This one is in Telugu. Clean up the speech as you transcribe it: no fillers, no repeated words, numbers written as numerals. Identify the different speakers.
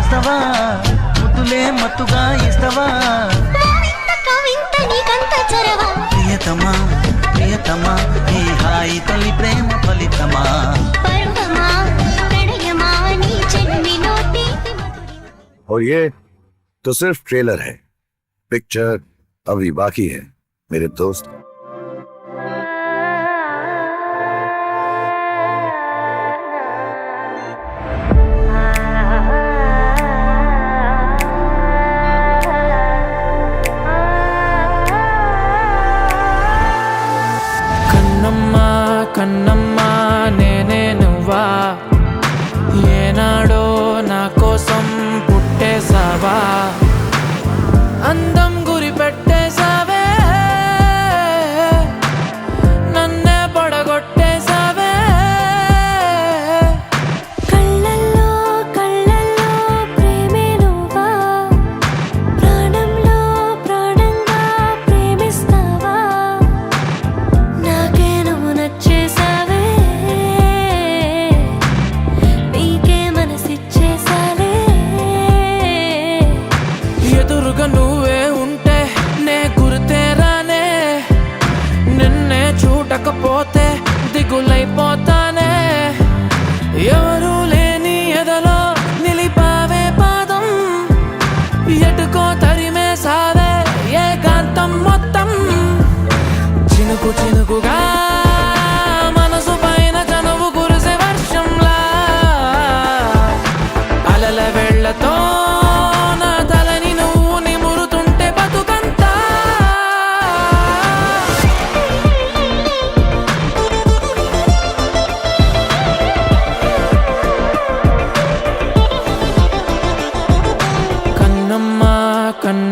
Speaker 1: వస్తవా ముద్దులే మత్తుగా ఇస్తవా ప్రియతమా ప్రియతమా ఈ హాయి తొలి ప్రేమ ఫలితమా
Speaker 2: और ये तो सिर्फ ट्रेलर है, पिक्चर अभी बाकी है मेरे दोस्त।
Speaker 3: కన్నమ్మా కన్నమ్మా నేనే నువ్వా ఏనాడో నా కోసం పుట్టేసావా అందం గురి పెట్టేసావే నన్నే పడగొట్టేసావే
Speaker 4: కళ్ళల్లో కళ్ళల్లో ప్రేమే నువ్వా ప్రాణంలో ప్రాణంగా ప్రేమిస్తావా నాకే నువ్వు నచ్చేసావే నీకే మనసిచ్చేసాలే
Speaker 3: ఎదురుగా నువ్వే ఉంటే నే గుర్తేరానే నిన్నే చూడకపోతే దిగులైపోతానే ఎవరు లేని ఎదలో నిలిపావే పాదం ఎటుకో తరిమే సావే ఏకాంతం మొత్తం చినుకు చినుకుగా మనసు పైన చనువు కురిసే వర్షంలా అలల వెళ్ళతో నా తలని నువ్వు నిమురుతుంటే బతుకంతా కన్నమ్మా కన్న